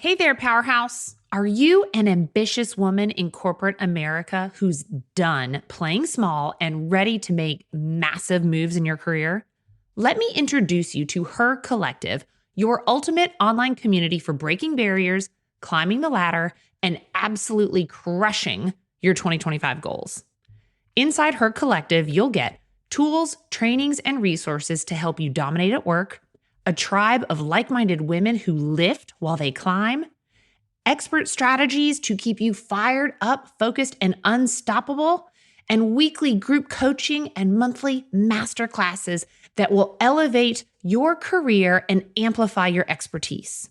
Hey there, Powerhouse. Are you an ambitious woman in corporate America who's done playing small and ready to make massive moves in your career? Let me introduce you to Her Collective, your ultimate online community for breaking barriers, climbing the ladder, and absolutely crushing your 2025 goals. Inside Her Collective, you'll get tools, trainings, and resources to help you dominate at work, a tribe of like-minded women who lift while they climb, expert strategies to keep you fired up, focused, and unstoppable, and weekly group coaching and monthly master classes that will elevate your career and amplify your expertise.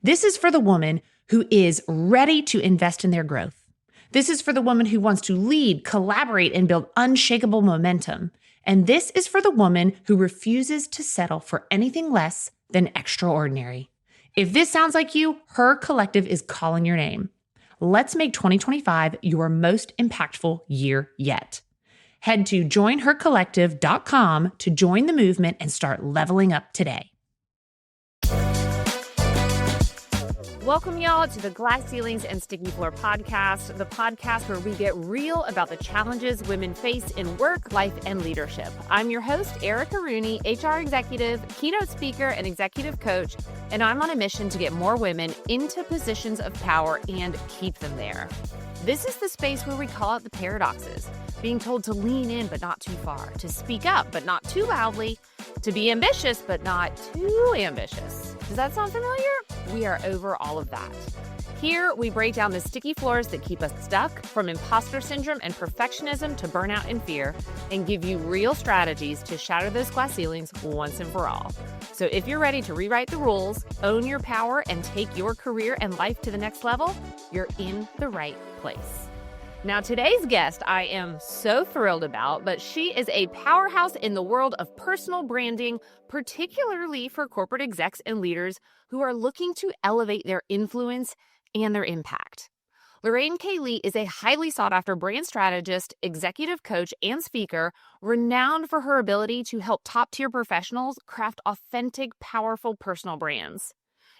This is for the woman who is ready to invest in their growth. This is for the woman who wants to lead, collaborate, and build unshakable momentum. And this is for the woman who refuses to settle for anything less than extraordinary. If this sounds like you, Her Collective is calling your name. Let's make 2025 your most impactful year yet. Head to joinhercollective.com to join the movement and start leveling up today. Welcome, y'all, to the Glass Ceilings and Sticky Floor podcast, the podcast where we get real about the challenges women face in work, life, and leadership. I'm your host, Erica Rooney, HR executive, keynote speaker, and executive coach, and I'm on a mission to get more women into positions of power and keep them there. This is the space where we call out the paradoxes, being told to lean in but not too far, to speak up but not too loudly, to be ambitious but not too ambitious. Does that sound familiar? We are over all of that. Here, we break down the sticky floors that keep us stuck, from imposter syndrome and perfectionism to burnout and fear, and give you real strategies to shatter those glass ceilings once and for all. So if you're ready to rewrite the rules, own your power, and take your career and life to the next level, you're in the right place. Now, today's guest I am so thrilled about, but she is a powerhouse in the world of personal branding, particularly for corporate execs and leaders who are looking to elevate their influence and their impact. Lorraine K is a highly sought-after brand strategist, executive coach, and speaker, renowned for her ability to help top-tier professionals craft authentic, powerful personal brands.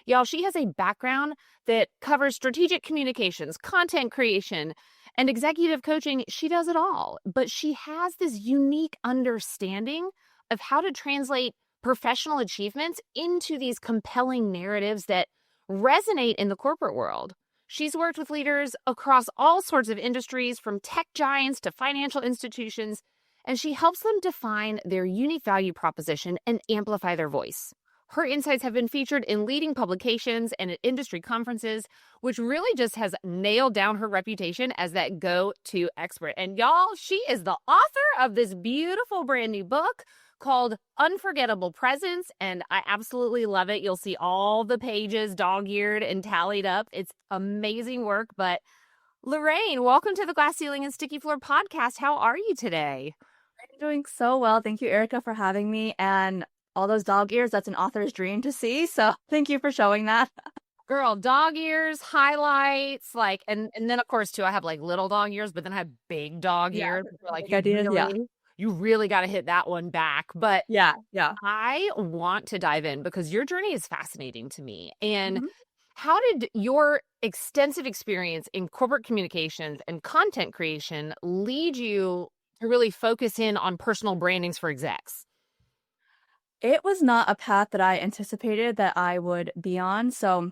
Y'all, she has a background that covers strategic communications, content creation, and executive coaching. She does it all, but she has this unique understanding of how to translate professional achievements into these compelling narratives that resonate in the corporate world. She's worked with leaders across all sorts of industries, from tech giants to financial institutions, and she helps them define their unique value proposition and amplify their voice. Her insights have been featured in leading publications and at industry conferences, which really just has nailed down her reputation as that go-to expert. And y'all, she is the author of this beautiful brand new book called Unforgettable Presence, and I absolutely love it. You'll see all the pages dog-eared and tallied up. It's amazing work. But Lorraine, welcome to the Glass Ceiling and Sticky Floor podcast. How are you today? I'm doing so well. Thank you, Erica, for having me. And all those dog ears, that's an author's dream to see. So thank you for showing that. Girl, dog ears, highlights, and then of course too, I have like little dog ears, but then I have big dog ears. Like you really got to hit that one back. But yeah. I want to dive in because your journey is fascinating to me. And how did your extensive experience in corporate communications and content creation lead you to really focus in on personal brandings for execs? It was not a path that I anticipated that I would be on. So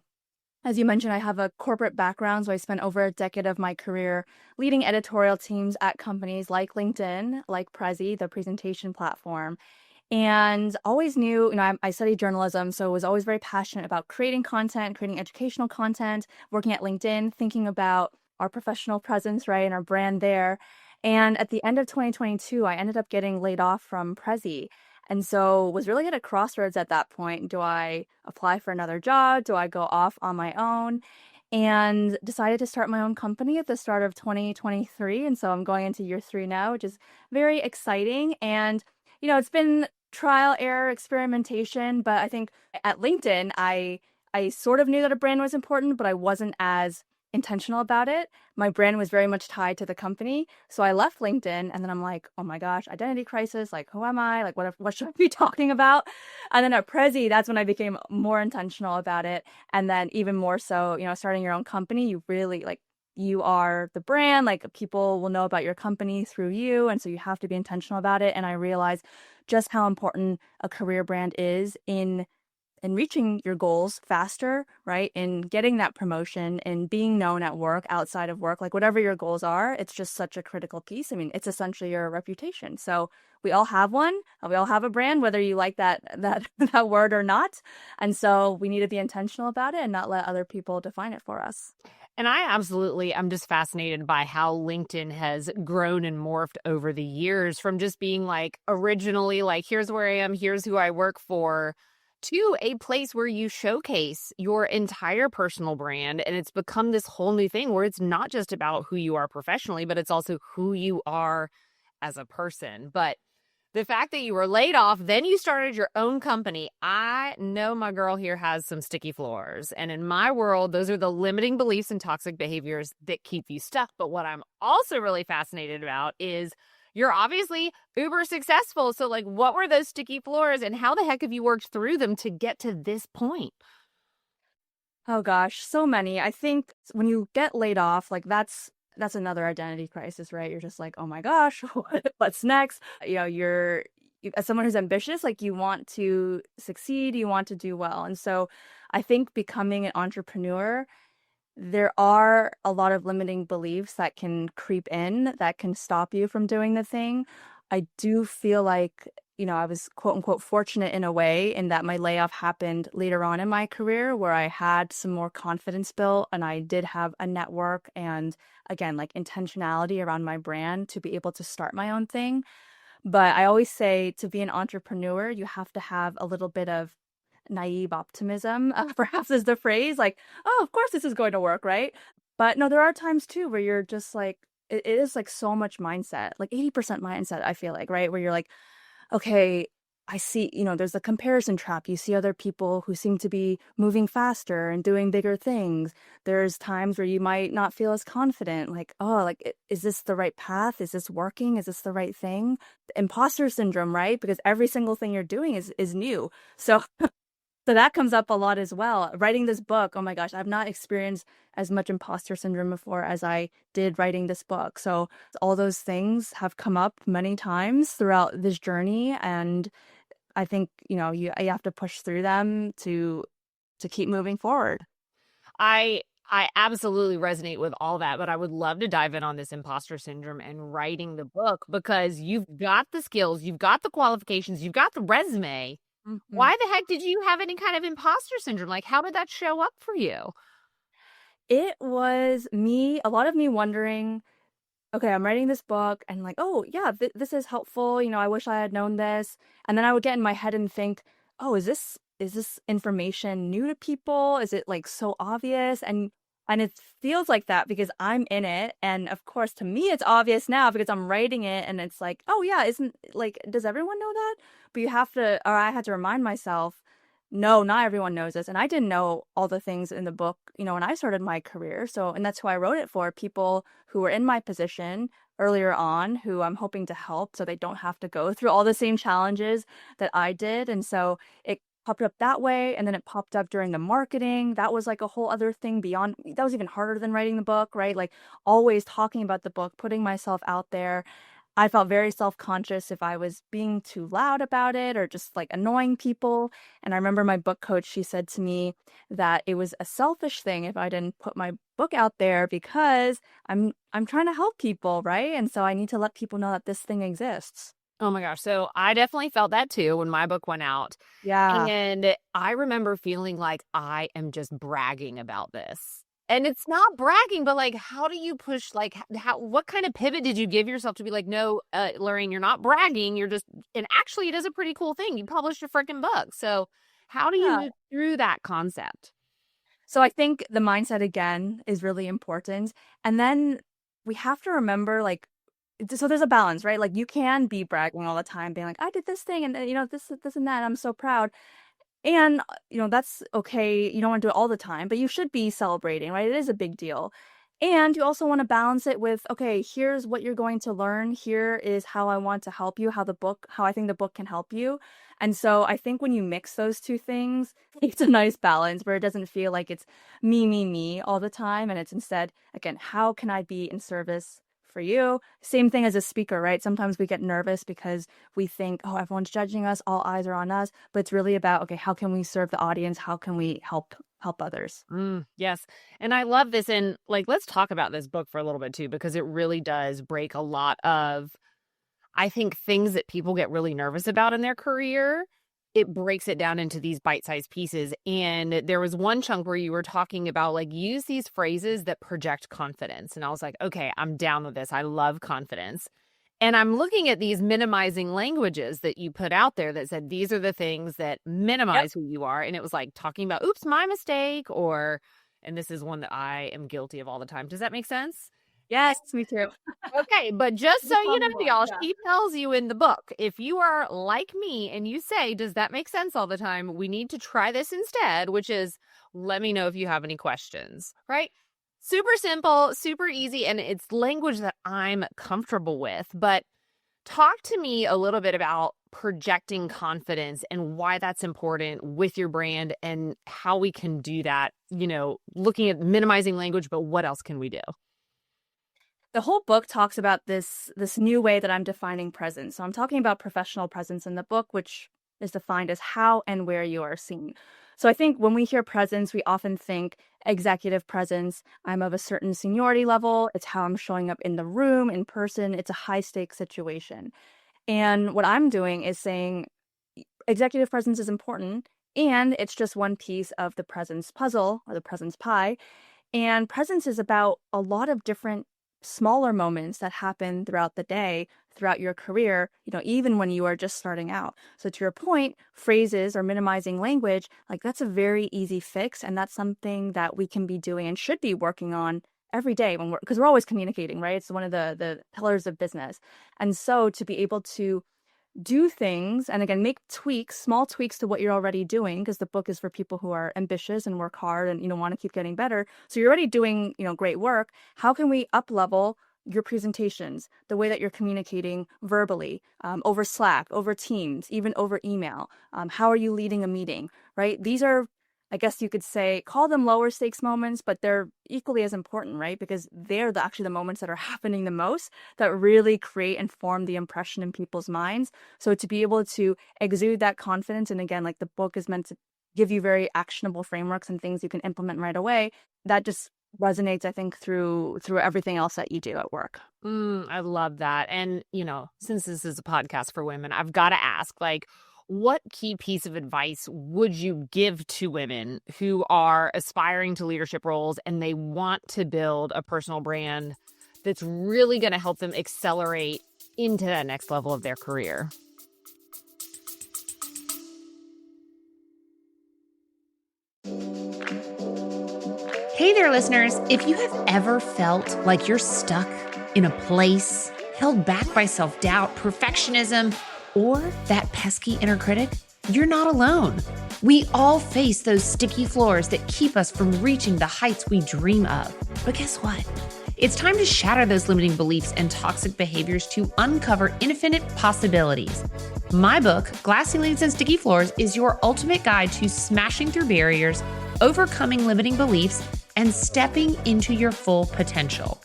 as you mentioned, I have a corporate background. So I spent over a decade of my career leading editorial teams at companies like LinkedIn, like Prezi, the presentation platform. And always knew, I studied journalism, so was always very passionate about creating content, creating educational content, working at LinkedIn, thinking about our professional presence, right, and our brand there. And at the end of 2022, I ended up getting laid off from Prezi. And so was really at a crossroads at that point. Do I apply for another job? Do I go off on my own? And decided to start my own company at the start of 2023. And so I'm going into year 3 now, which is very exciting. And, it's been trial, error, experimentation. But I think at LinkedIn, I sort of knew that a brand was important, but I wasn't as intentional about it. My brand was very much tied to the company. So I left LinkedIn and then I'm like, oh my gosh, identity crisis. Like, who am I? Like, what should I be talking about? And then at Prezi, that's when I became more intentional about it. And then even more so, starting your own company, you really like, you are the brand, like people will know about your company through you. And so you have to be intentional about it. And I realized just how important a career brand is in reaching your goals faster, right? In getting that promotion and being known at work, outside of work, like whatever your goals are, it's just such a critical piece. I mean, it's essentially your reputation. So we all have one. We all have a brand, whether you like that that word or not. And so we need to be intentional about it and not let other people define it for us. And I'm just fascinated by how LinkedIn has grown and morphed over the years from just being like originally like, here's where I am, here's who I work for, to a place where you showcase your entire personal brand. And it's become this whole new thing where it's not just about who you are professionally, but it's also who you are as a person. But the fact that you were laid off, then you started your own company. I know my girl here has some sticky floors. And in my world, those are the limiting beliefs and toxic behaviors that keep you stuck. But what I'm also really fascinated about is you're obviously uber successful. So, like, what were those sticky floors and how the heck have you worked through them to get to this point? Oh gosh, so many. I think when you get laid off, like that's another identity crisis, right? You're just like, oh my gosh, what's next? As someone who's ambitious, like you want to succeed, you want to do well. And so I think becoming an entrepreneur, there are a lot of limiting beliefs that can creep in that can stop you from doing the thing. I do feel like, I was quote unquote fortunate in a way in that my layoff happened later on in my career where I had some more confidence built and I did have a network and again, like intentionality around my brand to be able to start my own thing. But I always say to be an entrepreneur, you have to have a little bit of naive optimism, perhaps is the phrase, like, oh, of course this is going to work, right? But no, there are times too where you're just like, it is like so much mindset, like 80% mindset, I feel like, right? Where you're like, okay, I see, there's a comparison trap. You see other people who seem to be moving faster and doing bigger things. There's times where you might not feel as confident, like, oh, like, is this the right path? Is this working? Is this the right thing? Imposter syndrome, right? Because every single thing you're doing is new. So so that comes up a lot as well. Writing this book, oh my gosh, I've not experienced as much imposter syndrome before as I did writing this book. So all those things have come up many times throughout this journey. And I think, you have to push through them to keep moving forward. I absolutely resonate with all that, but I would love to dive in on this imposter syndrome and writing the book because you've got the skills, you've got the qualifications, you've got the resume. Mhm. Why the heck did you have any kind of imposter syndrome? Like, how did that show up for you? It was a lot of me wondering, okay, I'm writing this book and like, oh yeah, this is helpful. I wish I had known this. And then I would get in my head and think, oh, is this information new to people? Is it like so obvious? And it feels like that because I'm in it. And of course, to me, it's obvious now because I'm writing it and it's like, oh yeah, isn't like, does everyone know that? But I had to remind myself, no, not everyone knows this. And I didn't know all the things in the book, when I started my career. So, and that's who I wrote it for, people who were in my position earlier on, who I'm hoping to help so they don't have to go through all the same challenges that I did. And so it popped up that way. And then it popped up during the marketing. That was like a whole other thing that was even harder than writing the book, right? Like always talking about the book, putting myself out there. I felt very self-conscious if I was being too loud about it or just like annoying people. And I remember my book coach, she said to me that it was a selfish thing if I didn't put my book out there because I'm trying to help people, right? And so I need to let people know that this thing exists. Oh my gosh. So I definitely felt that too when my book went out. Yeah. And I remember feeling like I am just bragging about this. And it's not bragging, but like, how do you push, like, what kind of pivot did you give yourself to be like, no, Lorraine, you're not bragging. You're just, and actually, it is a pretty cool thing. You published a freaking book. So, how do you Yeah. move through that concept? So I think the mindset again is really important. And then we have to remember like so there's a balance, right? Like you can be bragging all the time, being like, I did this thing and this and that. I'm so proud. And that's okay. You don't want to do it all the time, but you should be celebrating, right? It is a big deal. And you also want to balance it with, okay, here's what you're going to learn. Here is how I want to help you, how I think the book can help you. And so I think when you mix those two things, it's a nice balance where it doesn't feel like it's me all the time. And it's instead, again, how can I be in service for you? Same thing as a speaker, right? Sometimes we get nervous because we think, oh, everyone's judging us, all eyes are on us. But it's really about, okay, how can we serve the audience? How can we help others? Yes. And I love this. And like, let's talk about this book for a little bit too, because it really does break a lot of, I think, things that people get really nervous about in their career. It breaks it down into these bite-sized pieces. And there was one chunk where you were talking about like, use these phrases that project confidence. And I was like, okay, I'm down with this. I love confidence. And I'm looking at these minimizing languages that you put out there that said, these are the things that minimize who you are. And it was like talking about, oops, my mistake, or, and this is one that I am guilty of all the time. Does that make sense? Yes, me too. Okay, but just It's so a you know, common one, y'all, yeah. she tells you in the book, if you are like me and you say, does that make sense all the time? We need to try this instead, which is, let me know if you have any questions, right? Super simple, super easy, and it's language that I'm comfortable with. But talk to me a little bit about projecting confidence and why that's important with your brand and how we can do that, looking at minimizing language, but what else can we do? The whole book talks about this new way that I'm defining presence. So I'm talking about professional presence in the book, which is defined as how and where you are seen. So I think when we hear presence, we often think executive presence. I'm of a certain seniority level. It's how I'm showing up in the room, in person. It's a high stakes situation. And what I'm doing is saying executive presence is important, and it's just one piece of the presence puzzle or the presence pie. And presence is about a lot of different smaller moments that happen throughout the day, throughout your career, even when you are just starting out. So to your point, phrases or minimizing language, like that's a very easy fix. And that's something that we can be doing and should be working on every day because we're always communicating, right? It's one of the pillars of business. And so to be able to do things and again make tweaks, small tweaks to what you're already doing, because the book is for people who are ambitious and work hard and want to keep getting better. So you're already doing great work. How can we up level your presentations, the way that you're communicating verbally, over Slack, over Teams, even over email? How are you leading a meeting, right? These are, I guess you could say, call them lower stakes moments, but they're equally as important, right? Because they're actually the moments that are happening the most that really create and form the impression in people's minds. So to be able to exude that confidence, and again, like the book is meant to give you very actionable frameworks and things you can implement right away, that just resonates, I think, through everything else that you do at work. I love that. And, since this is a podcast for women, I've got to ask, like, what key piece of advice would you give to women who are aspiring to leadership roles and they want to build a personal brand that's really going to help them accelerate into that next level of their career? Hey there, listeners. If you have ever felt like you're stuck in a place, held back by self-doubt, perfectionism, or that pesky inner critic, you're not alone. We all face those sticky floors that keep us from reaching the heights we dream of. But guess what? It's time to shatter those limiting beliefs and toxic behaviors to uncover infinite possibilities. My book, Glass Ceilings and Sticky Floors, is your ultimate guide to smashing through barriers, overcoming limiting beliefs, and stepping into your full potential.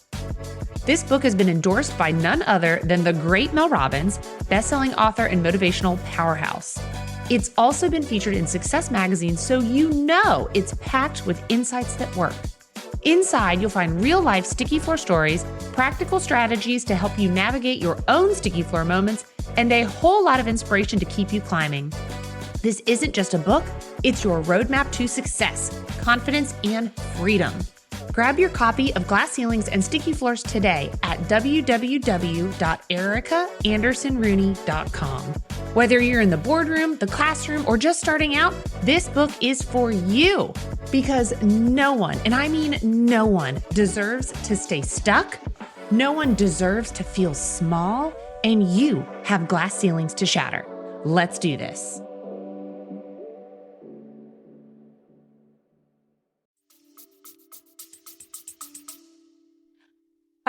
This book has been endorsed by none other than the great Mel Robbins, best-selling author and motivational powerhouse. It's also been featured in Success Magazine, so you know it's packed with insights that work. Inside, you'll find real-life sticky floor stories, practical strategies to help you navigate your own sticky floor moments, and a whole lot of inspiration to keep you climbing. This isn't just a book, it's your roadmap to success, confidence, and freedom. Grab your copy of Glass Ceilings and Sticky Floors today at www.ericaandersonrooney.com. Whether you're in the boardroom, the classroom, or just starting out, this book is for you. Because no one, and I mean no one, deserves to stay stuck. No one deserves to feel small, and you have glass ceilings to shatter. Let's do this.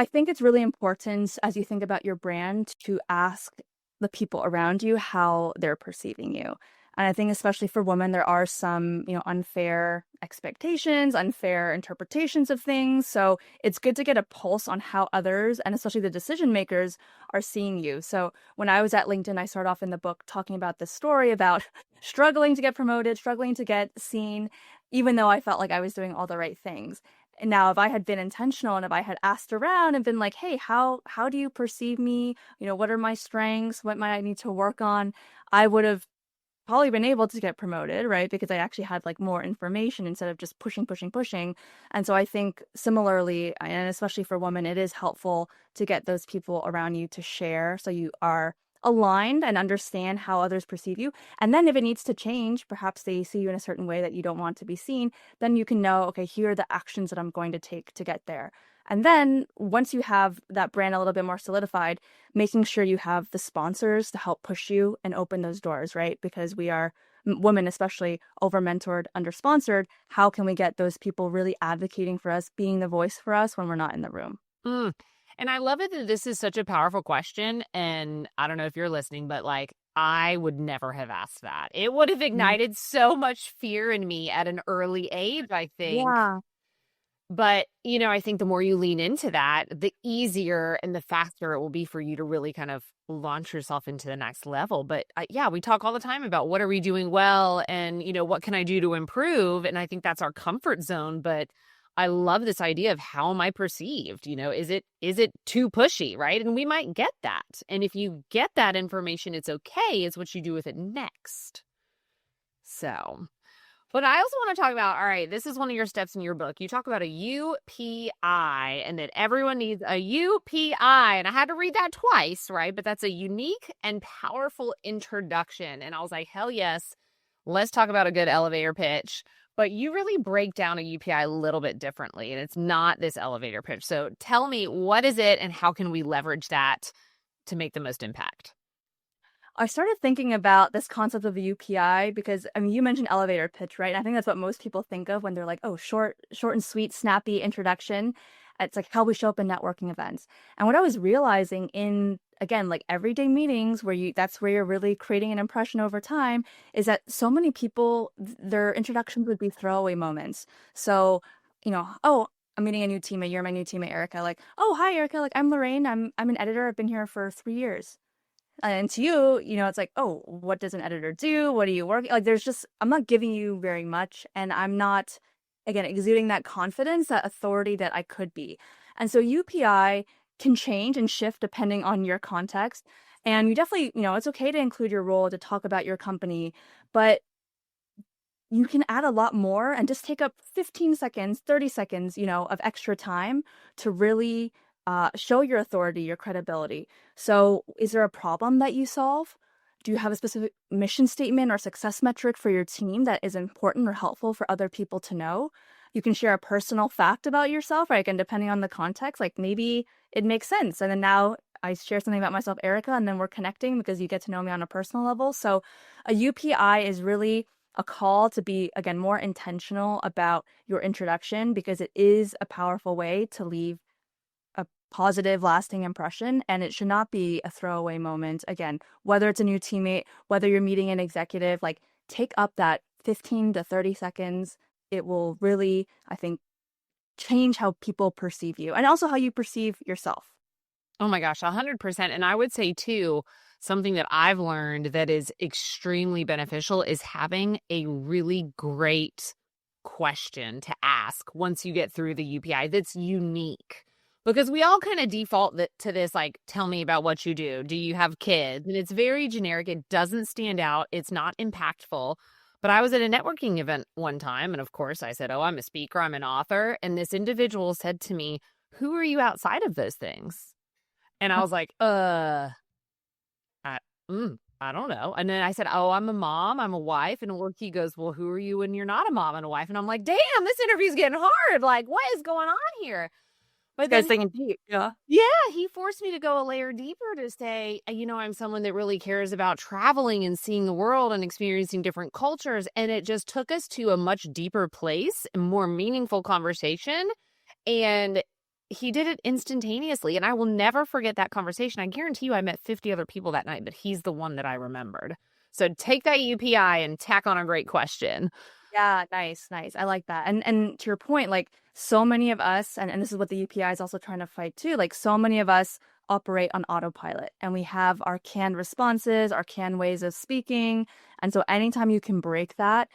I think it's really important as you think about your brand to ask the people around you how they're perceiving you. And I think especially for women, there are some, unfair expectations, unfair interpretations of things. So it's good to get a pulse on how others, and especially the decision makers, are seeing you. So when I was at LinkedIn, I start off in the book talking about this story about struggling to get promoted, struggling to get seen, even though I felt like I was doing all the right things. And now, if I had been intentional and if I had asked around and been like, hey, how do you perceive me? What are my strengths? What might I need to work on? I would have probably been able to get promoted, right? Because I actually had like more information instead of just pushing, pushing, pushing. And so I think similarly, and especially for women, it is helpful to get those people around you to share so you are aligned and understand how others perceive you. And then if it needs to change, perhaps they see you in a certain way that you don't want to be seen, then you can know, okay, here are the actions that I'm going to take to get there. And then once you have that brand a little bit more solidified, making sure you have the sponsors to help push you and open those doors, right? Because we are women, especially over mentored, under sponsored. How can we get those people really advocating for us, being the voice for us when we're not in the room? And I love it that this is such a powerful question. And I don't know if you're listening, but like, I would never have asked that. It would have ignited so much fear in me at an early age, I think. Yeah. But, I think the more you lean into that, the easier and the faster it will be for you to really kind of launch yourself into the next level. But yeah, we talk all the time about what are we doing well and, what can I do to improve? And I think that's our comfort zone. But I love this idea of how am I perceived? Is it too pushy, right? And we might get that. And if you get that information, it's okay. It's what you do with it next. So... But I also want to talk about, all right, this is one of your steps in your book. You talk about a UPI and that everyone needs a UPI. And I had to read that twice, right? But that's a unique and powerful introduction. And I was like, hell yes, let's talk about a good elevator pitch. But you really break down a UPI a little bit differently. And it's not this elevator pitch. So tell me, what is it and how can we leverage that to make the most impact? I started thinking about this concept of a UPI because, I mean, you mentioned elevator pitch, right? I think that's what most people think of when they're like, oh, short and sweet, snappy introduction. It's like how we show up in networking events. And what I was realizing in, again, like everyday meetings that's where you're really creating an impression over time, is that so many people, their introductions would be throwaway moments. So, oh, I'm meeting a new teammate. You're my new teammate, Erica. Like, oh, hi, Erica. Like, I'm Lorraine. I'm an editor. I've been here for 3 years. And to you, it's like, oh, what does an editor do? What do you work? Like, I'm not giving you very much. And I'm not, again, exuding that confidence, that authority that I could be. And so UPI can change and shift depending on your context. And you definitely, it's okay to include your role, to talk about your company, but you can add a lot more and just take up 15 seconds, 30 seconds, of extra time to really show your authority, your credibility. So is there a problem that you solve? Do you have a specific mission statement or success metric for your team that is important or helpful for other people to know? You can share a personal fact about yourself, right? And depending on the context, like maybe it makes sense. And then now I share something about myself, Erica, and then we're connecting because you get to know me on a personal level. So a UPI is really a call to be, again, more intentional about your introduction because it is a powerful way to leave positive, lasting impression. And it should not be a throwaway moment. Again, whether it's a new teammate, whether you're meeting an executive, like take up that 15 to 30 seconds. It will really, I think, change how people perceive you and also how you perceive yourself. Oh my gosh, 100%. And I would say too, something that I've learned that is extremely beneficial is having a really great question to ask once you get through the UPI that's unique. Because we all kind of default to this, like, tell me about what you do. Do you have kids? And it's very generic. It doesn't stand out. It's not impactful. But I was at a networking event one time. And of course, I said, oh, I'm a speaker. I'm an author. And this individual said to me, who are you outside of those things? And I was like, I don't know. And then I said, oh, I'm a mom. I'm a wife. And he goes, well, who are you when you're not a mom and a wife? And I'm like, damn, this interview's getting hard. Like, what is going on here? But this guy's thinking deep. Yeah, he forced me to go a layer deeper to say, I'm someone that really cares about traveling and seeing the world and experiencing different cultures. And it just took us to a much deeper place, a more meaningful conversation. And he did it instantaneously. And I will never forget that conversation. I guarantee you I met 50 other people that night, but he's the one that I remembered. So take that UPI and tack on a great question. Yeah, nice, nice. I like that. And to your point, like so many of us, and this is what the UPI is also trying to fight too, like so many of us operate on autopilot and we have our canned responses, our canned ways of speaking. And so anytime you can break that,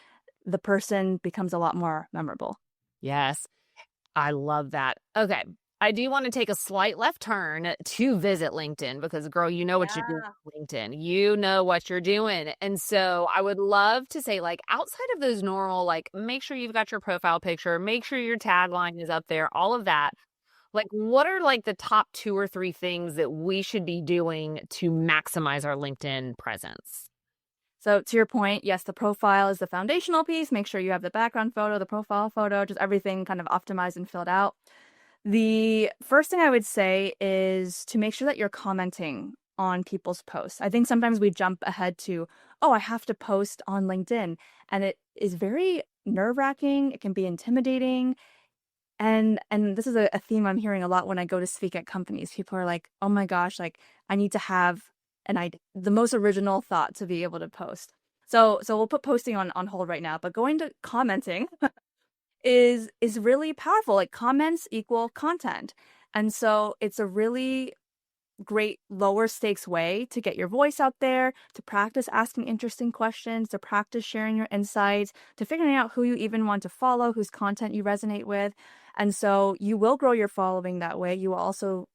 the person becomes a lot more memorable. Yes. I love that. Okay. I do want to take a slight left turn to visit LinkedIn because, girl, you know what you're doing Yeah. with LinkedIn. You know what you're doing. And so I would love to say, like, outside of those normal, like, make sure you've got your profile picture, make sure your tagline is up there, all of that. Like, what are like the top 2 or 3 things that we should be doing to maximize our LinkedIn presence? So to your point, yes, the profile is the foundational piece. Make sure you have the background photo, the profile photo, just everything kind of optimized and filled out. The first thing I would say is to make sure that you're commenting on people's posts. I think sometimes we jump ahead to, oh, I have to post on LinkedIn. And it is very nerve-wracking. It can be intimidating. And this is a theme I'm hearing a lot when I go to speak at companies. People are like, oh my gosh, like I need to have the most original thought to be able to post. So we'll put posting on hold right now, but going to commenting is really powerful. Like comments equal content. And so it's a really great lower stakes way to get your voice out there, to practice asking interesting questions, to practice sharing your insights, to figuring out who you even want to follow, whose content you resonate with. And so you will grow your following that way. You will also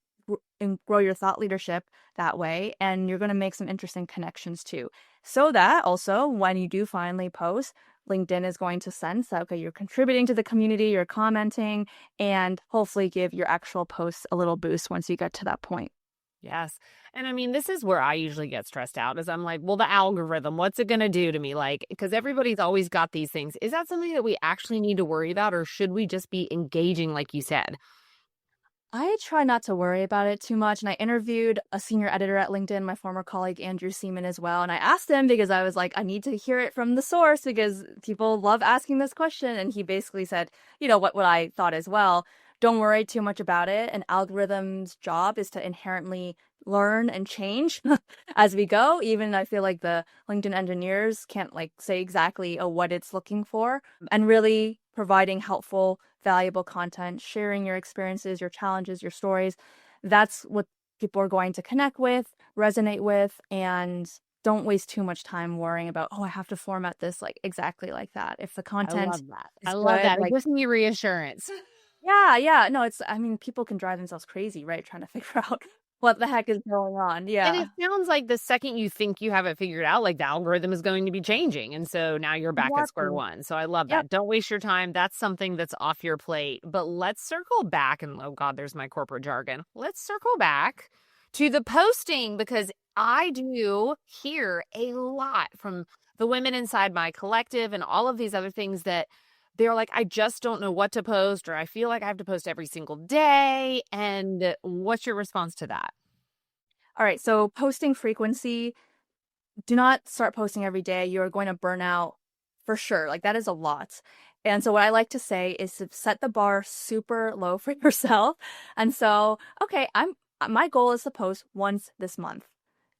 grow your thought leadership that way. And you're going to make some interesting connections too. So that also, when you do finally post, LinkedIn is going to sense that, okay, you're contributing to the community, you're commenting, and hopefully give your actual posts a little boost once you get to that point. Yes. And I mean, this is where I usually get stressed out is I'm like, well, the algorithm, what's it going to do to me? Like, because everybody's always got these things. Is that something that we actually need to worry about, or should we just be engaging, like you said? I try not to worry about it too much. And I interviewed a senior editor at LinkedIn, my former colleague, Andrew Seaman, as well. And I asked him because I was like, I need to hear it from the source because people love asking this question. And he basically said, you know, what I thought as well. Don't worry too much about it. An algorithm's job is to inherently learn and change as we go. Even I feel like the LinkedIn engineers can't like say exactly what it's looking for, and really providing helpful, valuable content, sharing your experiences, your challenges, your stories. That's what people are going to connect with, resonate with, and don't waste too much time worrying about, oh, I have to format this like exactly like that. If the I content love that. is I love good, that. It like, gives me reassurance. yeah. No, I mean, people can drive themselves crazy, right? Trying to figure out what the heck is going on. And Yeah. it sounds like the second you think you have it figured out, like the algorithm is going to be changing. And so now you're back at square Exactly. one. So I love Yep. that. Don't waste your time. That's something that's off your plate. But let's circle back. And oh God, there's my corporate jargon. Let's circle back to the posting because I do hear a lot from the women inside my collective and all of these other things that they're like, I just don't know what to post, or I feel like I have to post every single day. And what's your response to that? All right. So posting frequency, do not start posting every day. You're going to burn out for sure. Like that is a lot. And so what I like to say is to set the bar super low for yourself. And so, okay, my goal is to post once this month.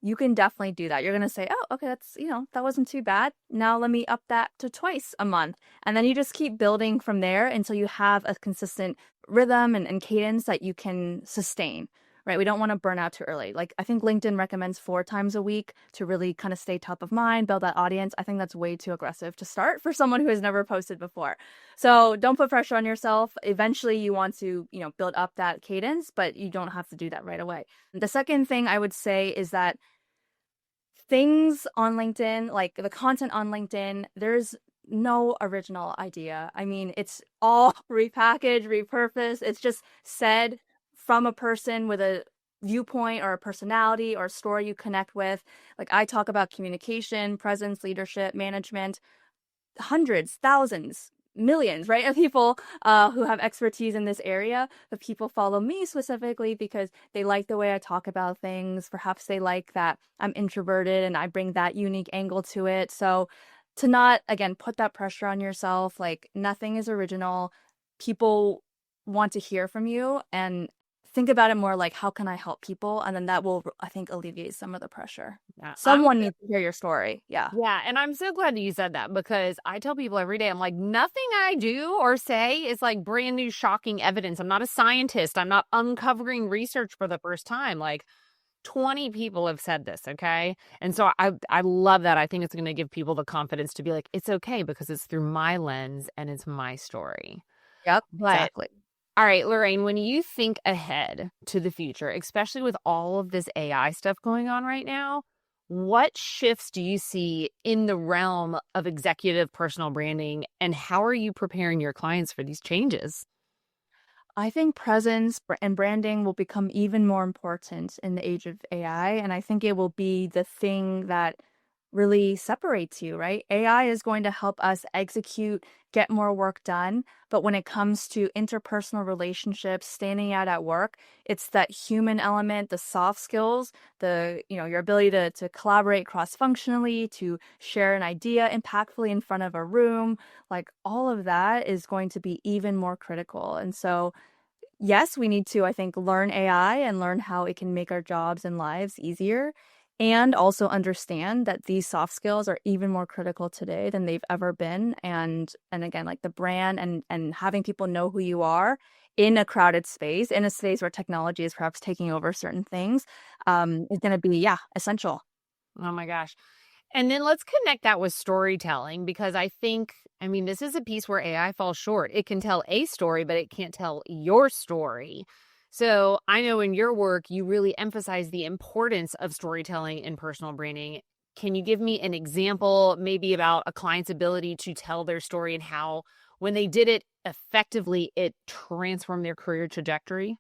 You can definitely do that. You're going to say, oh, okay, that's, that wasn't too bad. Now let me up that to twice a month. And then you just keep building from there until you have a consistent rhythm and cadence that you can sustain, right? We don't want to burn out too early. Like I think LinkedIn recommends 4 times a week to really kind of stay top of mind, build that audience. I think that's way too aggressive to start for someone who has never posted before. So don't put pressure on yourself. Eventually you want to, build up that cadence, but you don't have to do that right away. The second thing I would say is that things on LinkedIn, like the content on LinkedIn, there's no original idea. I mean, it's all repackaged, repurposed. It's just said from a person with a viewpoint or a personality or a story you connect with. Like I talk about communication, presence, leadership, management, hundreds, thousands, millions, right, of people who have expertise in this area. But people follow me specifically because they like the way I talk about things. Perhaps they like that I'm introverted and I bring that unique angle to it. So to not, again, put that pressure on yourself, like nothing is original. People want to hear from you and think about it more like, how can I help people? And then that will, I think, alleviate some of the pressure. Yeah, Someone needs to hear your story. Yeah. yeah, and I'm so glad that you said that because I tell people every day, I'm like, nothing I do or say is like brand new, shocking evidence. I'm not a scientist. I'm not uncovering research for the first time. Like 20 people have said this, okay? And so I love that. I think it's going to give people the confidence to be like, it's okay because it's through my lens and it's my story. Yep. But Exactly. all right, Lorraine, when you think ahead to the future, especially with all of this AI stuff going on right now, what shifts do you see in the realm of executive personal branding, and how are you preparing your clients for these changes? I think presence and branding will become even more important in the age of AI. And I think it will be the thing that really separates you, right? AI is going to help us execute, get more work done. But when it comes to interpersonal relationships, standing out at work, it's that human element, the soft skills, your ability to collaborate cross-functionally, to share an idea impactfully in front of a room, like all of that is going to be even more critical. And so yes, we need to, I think, learn AI and learn how it can make our jobs and lives easier. And also understand that these soft skills are even more critical today than they've ever been. And again, like the brand and having people know who you are in a crowded space, in a space where technology is perhaps taking over certain things, is going to be, yeah, essential. Oh my gosh. And then let's connect that with storytelling because I think, I mean, this is a piece where AI falls short. It can tell a story, but it can't tell your story. So I know in your work, you really emphasize the importance of storytelling in personal branding. Can you give me an example, maybe about a client's ability to tell their story and how, when they did it effectively, it transformed their career trajectory?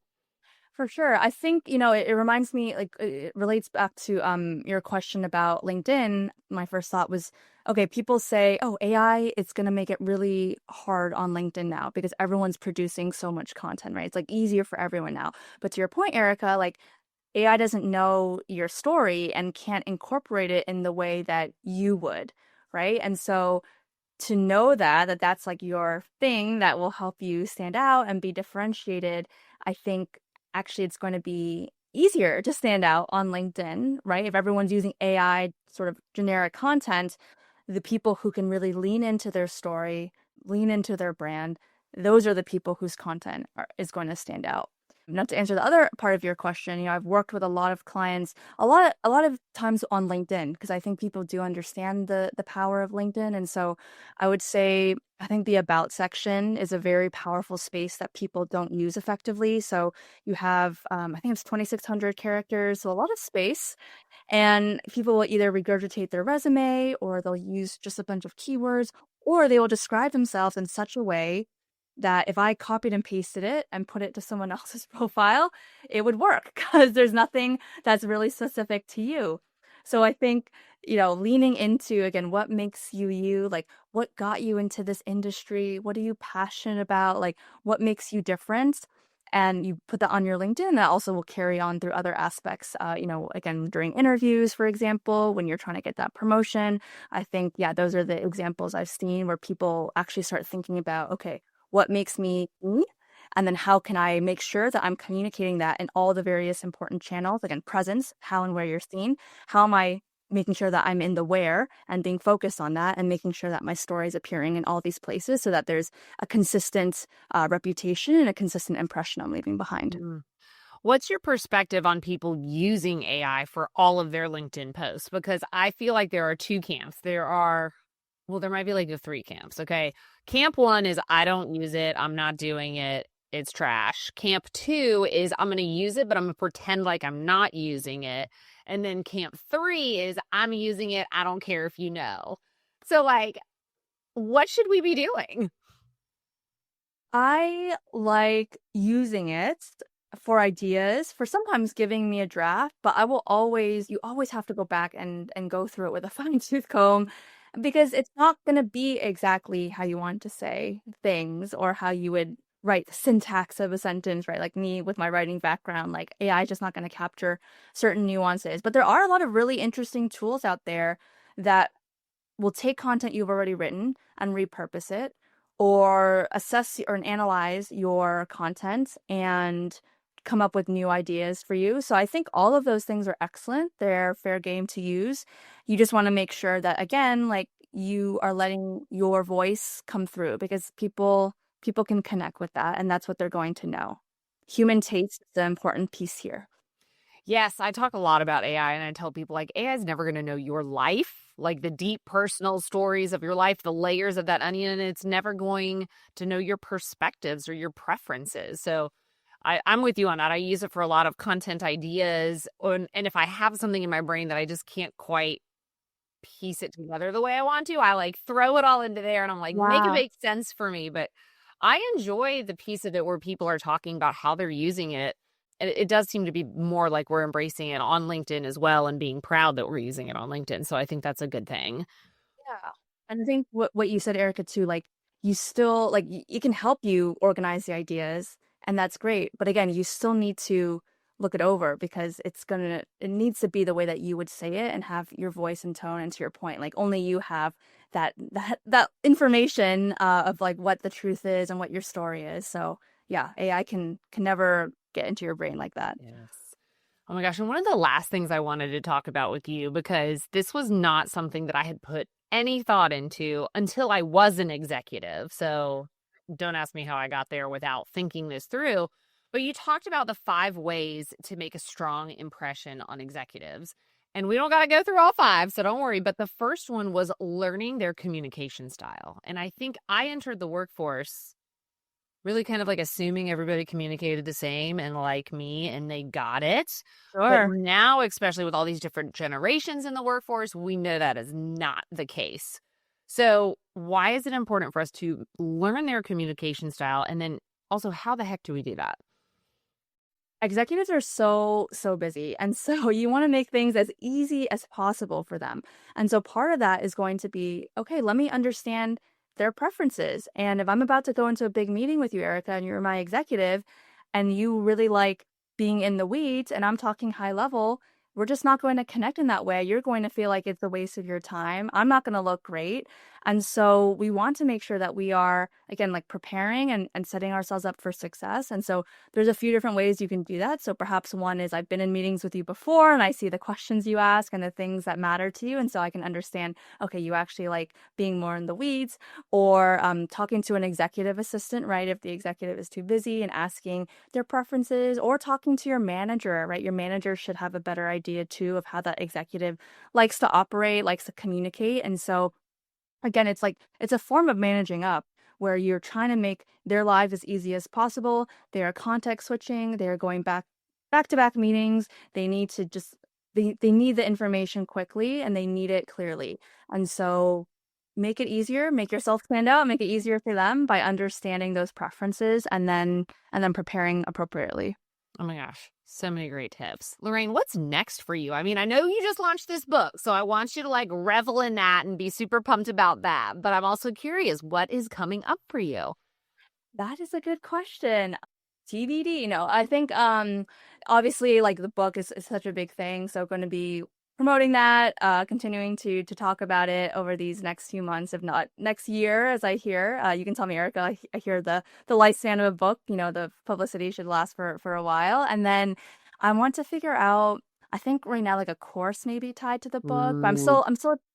For sure. I think, it reminds me, like, it relates back to your question about LinkedIn. My first thought was, okay, people say, oh, AI, it's going to make it really hard on LinkedIn now because everyone's producing so much content, right? It's like easier for everyone now. But to your point, Erica, like AI doesn't know your story and can't incorporate it in the way that you would, right? And so to know that that's like your thing that will help you stand out and be differentiated, I think actually it's going to be easier to stand out on LinkedIn, right? If everyone's using AI sort of generic content, the people who can really lean into their story, lean into their brand, those are the people whose content is going to stand out. Not to answer the other part of your question, I've worked with a lot of clients, a lot of times on LinkedIn, because I think people do understand the power of LinkedIn. And so I would say I think the about section is a very powerful space that people don't use effectively. So you have I think it's 2,600 characters, so a lot of space. And people will either regurgitate their resume or they'll use just a bunch of keywords, or they will describe themselves in such a way that if I copied and pasted it and put it to someone else's profile, it would work because there's nothing that's really specific to you. So I think, leaning into, again, what makes you you, like what got you into this industry? What are you passionate about? Like what makes you different? And you put that on your LinkedIn, that also will carry on through other aspects. Again, during interviews, for example, when you're trying to get that promotion, I think, yeah, those are the examples I've seen where people actually start thinking about, okay, what makes me me? And then how can I make sure that I'm communicating that in all the various important channels, again, presence, how and where you're seen. How am I making sure that I'm in the where and being focused on that and making sure that my story is appearing in all these places so that there's a consistent reputation and a consistent impression I'm leaving behind. Mm. What's your perspective on people using AI for all of their LinkedIn posts? Because I feel like there are two camps. There might be like the three camps. Okay. Camp one is I don't use it. I'm not doing it. It's trash. Camp two is I'm going to use it, but I'm going to pretend like I'm not using it. And then camp three is I'm using it. I don't care if you know. So, like, what should we be doing? I like using it for ideas, for sometimes giving me a draft, but you always have to go back and go through it with a fine tooth comb because it's not going to be exactly how you want to say things or how you would write the syntax of a sentence, right? Like me with my writing background, like AI is just not going to capture certain nuances. But there are a lot of really interesting tools out there that will take content you've already written and repurpose it, or assess or analyze your content and come up with new ideas for you. So I think all of those things are excellent. They're fair game to use. You just want to make sure that, again, like, you are letting your voice come through, because people can connect with that, and that's what they're going to know. Human taste is the important piece here. Yes, I talk a lot about AI, and I tell people, like, AI is never going to know your life, like the deep personal stories of your life, the layers of that onion. It's never going to know your perspectives or your preferences. So I'm with you on that. I use it for a lot of content ideas. And if I have something in my brain that I just can't quite piece it together the way I want to, I like throw it all into there and I'm like, make it Wow. make sense for me. But I enjoy the piece of it where people are talking about how they're using it. And it does seem to be more like we're embracing it on LinkedIn as well and being proud that we're using it on LinkedIn. So I think that's a good thing. Yeah. And I think what you said, Erica, too, like, you still, like, it can help you organize the ideas, and that's great. But again, you still need to look it over, because it needs to be the way that you would say it and have your voice and tone. And to your point, like, only you have that information of like what the truth is and what your story is. So yeah, AI can never get into your brain like that. Yes. Oh my gosh. And one of the last things I wanted to talk about with you, because this was not something that I had put any thought into until I was an executive. So don't ask me how I got there without thinking this through. But you talked about the 5 ways to make a strong impression on executives. And we don't got to go through all 5, so don't worry. But the first one was learning their communication style. And I think I entered the workforce really kind of like assuming everybody communicated the same and like me and they got it. But Sure. now, especially with all these different generations in the workforce, we know that is not the case. So why is it important for us to learn their communication style? And then also, how the heck do we do that? Executives are so busy. And so you want to make things as easy as possible for them. And so part of that is going to be, okay, let me understand their preferences. And if I'm about to go into a big meeting with you, Erica, and you're my executive, and you really like being in the weeds and I'm talking high level, we're just not going to connect in that way. You're going to feel like it's a waste of your time. I'm not going to look great. And so we want to make sure that we are, again, like, preparing and setting ourselves up for success. And so there's a few different ways you can do that. So perhaps one is, I've been in meetings with you before and I see the questions you ask and the things that matter to you. And so I can understand, okay, you actually like being more in the weeds. Or talking to an executive assistant, right? If the executive is too busy, and asking their preferences, or talking to your manager, right? Your manager should have a better idea too of how that executive likes to operate, likes to communicate. And so again, it's like, it's a form of managing up, where you're trying to make their lives as easy as possible. They are context switching. They are going back to back meetings. They need to just they need the information quickly, and they need it clearly. And so make it easier, make yourself stand out, make it easier for them by understanding those preferences, and then preparing appropriately. Oh my gosh, so many great tips. Lorraine, what's next for you? I mean, I know you just launched this book, so I want you to like revel in that and be super pumped about that. But I'm also curious, what is coming up for you? That is a good question. TBD. I think obviously, like, the book is such a big thing, so going to be promoting that, continuing to talk about it over these next few months, if not next year, as I hear. You can tell me, Erica, I hear the lifespan of a book, the publicity should last for a while. And then I want to figure out, I think right now, like, a course maybe tied to the book, but Ooh.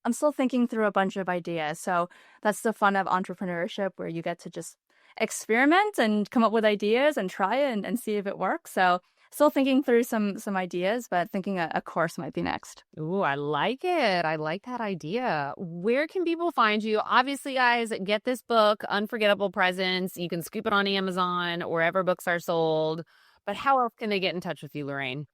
I'm still thinking through a bunch of ideas. So that's the fun of entrepreneurship, where you get to just experiment and come up with ideas and try it and see if it works. So still thinking through some ideas, but thinking a course might be next. Ooh, I like it. I like that idea. Where can people find you? Obviously, guys, get this book, Unforgettable Presents. You can scoop it on Amazon, wherever books are sold. But how else can they get in touch with you, Lorraine?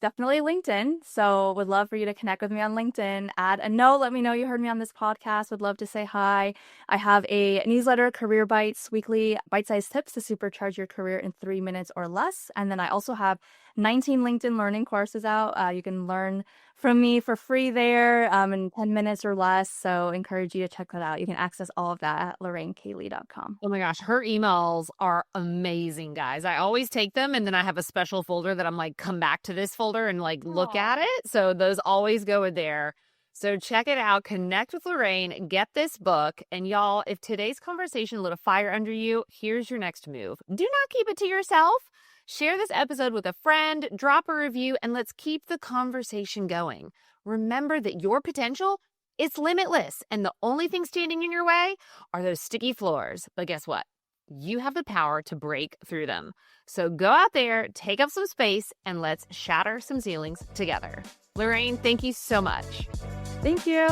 Definitely LinkedIn. So would love for you to connect with me on LinkedIn. Add a note. Let me know you heard me on this podcast. Would love to say hi. I have a newsletter, Career Bites, weekly bite-sized tips to supercharge your career in 3 minutes or less. And then I also have 19 LinkedIn learning courses out. You can learn from me for free there, in 10 minutes or less. So encourage you to check that out. You can access all of that at lorraineklee.com. Oh my gosh, her emails are amazing, guys. I always take them and then I have a special folder that I'm like, come back to this folder and like look Aw. at it. So those always go in there. So check it out. Connect with Lorraine. Get this book. And y'all, if today's conversation lit a fire under you, here's your next move. Do not keep it to yourself. Share this episode with a friend, drop a review, and let's keep the conversation going. Remember that your potential is limitless, and the only thing standing in your way are those sticky floors. But guess what? You have the power to break through them. So go out there, take up some space, and let's shatter some ceilings together. Lorraine, thank you so much. Thank you.